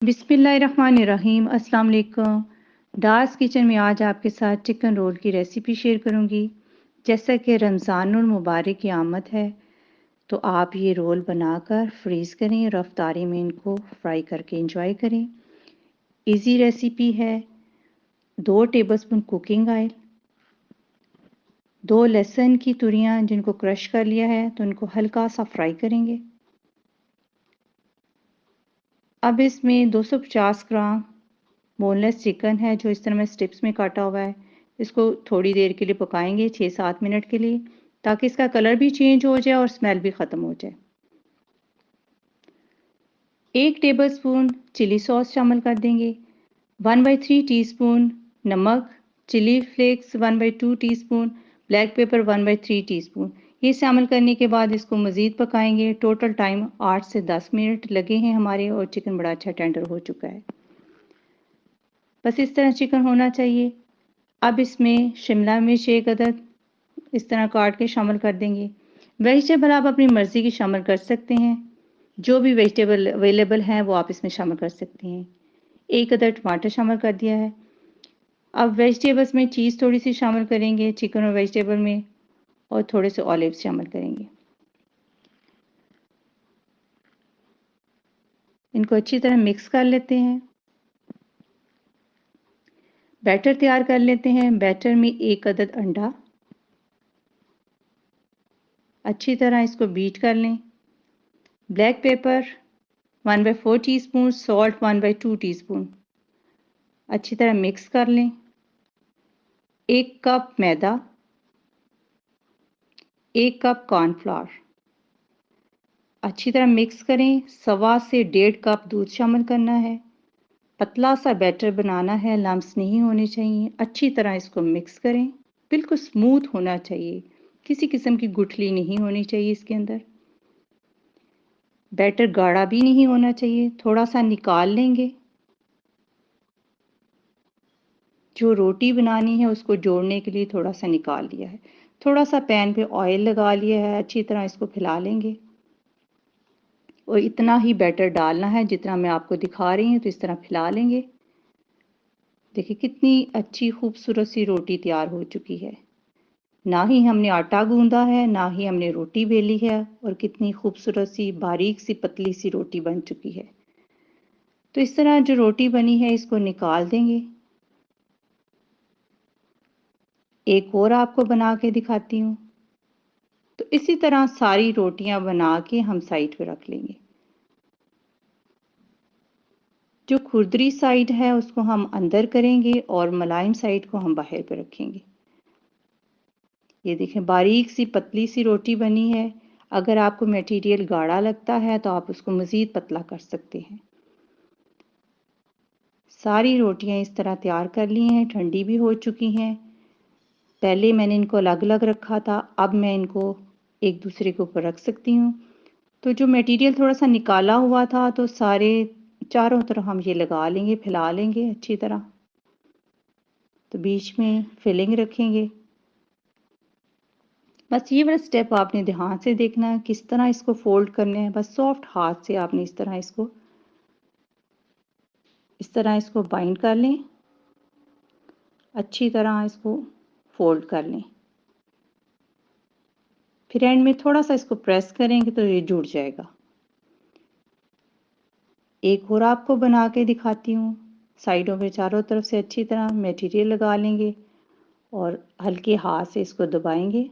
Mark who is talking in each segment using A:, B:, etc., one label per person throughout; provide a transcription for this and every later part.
A: बिस्मिल्लाहिर्रहमानिर्रहीम। अस्सलाम वालेकुम। डार्स किचन में आज आपके साथ चिकन रोल की रेसिपी शेयर करूंगी। जैसा कि रमज़ानुल मुबारक की आमद है तो आप ये रोल बनाकर फ्रीज़ करें और अफ्तारी में इनको फ्राई करके इंजॉय करें। इजी रेसिपी है। 2 टेबलस्पून कुकिंग ऑयल, 2 लहसुन की तुरियां जिनको क्रश कर लिया है तो उनको हल्का सा फ्राई करेंगे। अब इसमें 250 ग्राम बोनलेस चिकन है जो इस तरह मैं स्ट्रिप्स में काटा हुआ है। इसको थोड़ी देर के लिए पकाएंगे, 6-7 मिनट के लिए, ताकि इसका कलर भी चेंज हो जाए और स्मेल भी ख़त्म हो जाए। 1 टेबलस्पून चिली सॉस शामिल कर देंगे। 1/3 टीस्पून नमक, chilli flakes 1/2 teaspoon, black pepper 1/3 teaspoon. ये शामिल करने के बाद इसको मज़ीद पकाएंगे। टोटल टाइम 8 से 10 मिनट लगे हैं हमारे और चिकन बड़ा अच्छा टेंडर हो चुका है। बस इस तरह चिकन होना चाहिए। अब इसमें शिमला मिर्च 1 अदद इस तरह काट के शामिल कर देंगे। वेजिटेबल आप अपनी मर्ज़ी की शामिल कर सकते हैं। जो भी वेजिटेबल अवेलेबल हैं वो आप इसमें शामिल कर सकते हैं। 1 अदद टमाटर शामिल कर दिया है। अब वेजिटेबल्स में चीज़ थोड़ी सी शामिल करेंगे चिकन और वेजिटेबल में, और थोड़े से ऑलिव्स शामिल करेंगे। इनको अच्छी तरह मिक्स कर लेते हैं। बैटर तैयार कर लेते हैं। बैटर में 1 अदद अंडा, अच्छी तरह इसको बीट कर लें। Black pepper 1/4 teaspoon, salt 1/2 teaspoon, अच्छी तरह मिक्स कर लें। 1 कप मैदा, 1 कप कॉर्नफ्लावर, अच्छी तरह मिक्स करें। 1.25 से 1.5 कप दूध शामिल करना है। पतला सा बैटर बनाना है, लम्स नहीं होने चाहिए। अच्छी तरह इसको मिक्स करें। बिल्कुल स्मूथ होना चाहिए, किसी किस्म की गुठली नहीं होनी चाहिए इसके अंदर। बैटर गाढ़ा भी नहीं होना चाहिए। थोड़ा सा निकाल लेंगे। जो रोटी बनानी है उसको जोड़ने के लिए थोड़ा सा निकाल लिया है। थोड़ा सा पैन पे ऑयल लगा लिया है। अच्छी तरह इसको फैला लेंगे और इतना ही बैटर डालना है जितना मैं आपको दिखा रही हूँ, तो इस तरह फैला लेंगे। देखिए कितनी अच्छी खूबसूरत सी रोटी तैयार हो चुकी है। ना ही हमने आटा गूंदा है, ना ही हमने रोटी बेली है, और कितनी खूबसूरत सी बारीक सी पतली सी रोटी बन चुकी है। तो इस तरह जो रोटी बनी है इसको निकाल देंगे। एक और आपको बना के दिखाती हूँ। तो इसी तरह सारी रोटियां बना के हम साइड पे रख लेंगे। जो खुरदरी साइड है उसको हम अंदर करेंगे और मुलायम साइड को हम बाहर पे रखेंगे। ये देखें बारीक सी पतली सी रोटी बनी है। अगर आपको मटेरियल गाढ़ा लगता है तो आप उसको मज़ीद पतला कर सकते हैं। सारी रोटियां इस तरह तैयार कर ली हैं, ठंडी भी हो चुकी हैं। पहले मैंने इनको अलग अलग रखा था, अब मैं इनको एक दूसरे के ऊपर रख सकती हूँ। तो जो मटेरियल थोड़ा सा निकाला हुआ था तो सारे चारों तरफ हम ये लगा लेंगे, फैला लेंगे अच्छी तरह। तो बीच में फिलिंग रखेंगे। बस ये वाला स्टेप आपने ध्यान से देखना है, किस तरह इसको फोल्ड करने हैं। बस सॉफ्ट हाथ से आपने इस तरह इसको बाइंड कर लें। अच्छी तरह इसको फोल्ड कर लें। फिर एंड में थोड़ा सा इसको प्रेस करेंगे तो ये जुड़ जाएगा। एक और आपको बना के दिखाती हूँ। साइडों पे चारों तरफ से अच्छी तरह मटेरियल लगा लेंगे और हल्के हाथ से इसको दबाएंगे।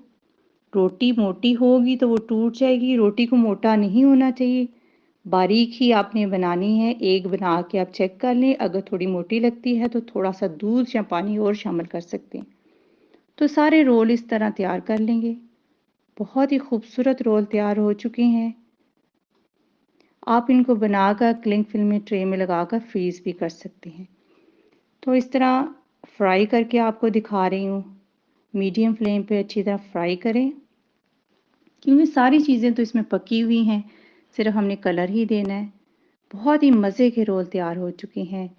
A: रोटी मोटी होगी तो वो टूट जाएगी। रोटी को मोटा नहीं होना चाहिए, बारीक ही आपने बनानी है। एक बना के आप चेक कर लें, अगर थोड़ी मोटी लगती है तो थोड़ा सा दूध या पानी और शामिल कर सकते हैं। तो सारे रोल इस तरह तैयार कर लेंगे। बहुत ही खूबसूरत रोल तैयार हो चुके हैं। आप इनको बनाकर क्लिंग फिल्म में ट्रे में लगाकर फ्रीज भी कर सकते हैं। तो इस तरह फ्राई करके आपको दिखा रही हूँ। मीडियम फ्लेम पे अच्छी तरह फ्राई करें, क्योंकि सारी चीज़ें तो इसमें पकी हुई हैं, सिर्फ हमने कलर ही देना है। बहुत ही मज़े के रोल तैयार हो चुके हैं।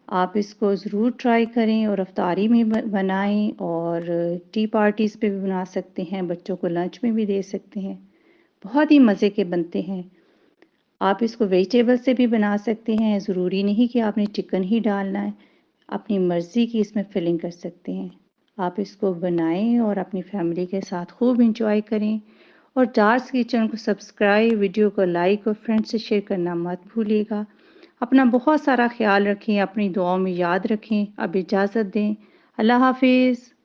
A: आप इसको ज़रूर ट्राई करें और अफ्तारी में बनाएं, और टी पार्टीज़ पे भी बना सकते हैं, बच्चों को लंच में भी दे सकते हैं। बहुत ही मज़े के बनते हैं। आप इसको वेजिटेबल से भी बना सकते हैं, ज़रूरी नहीं कि आपने चिकन ही डालना है, अपनी मर्ज़ी की इसमें फिलिंग कर सकते हैं। आप इसको बनाएं और अपनी फैमिली के साथ खूब इंजॉय करें और जार्स किचन को सब्सक्राइब, वीडियो को लाइक और फ्रेंड्स से शेयर करना मत भूलिएगा। अपना बहुत सारा ख्याल रखें, अपनी दुआओं में याद रखें। अब इजाज़त दें। अल्लाह हाफ़िज़।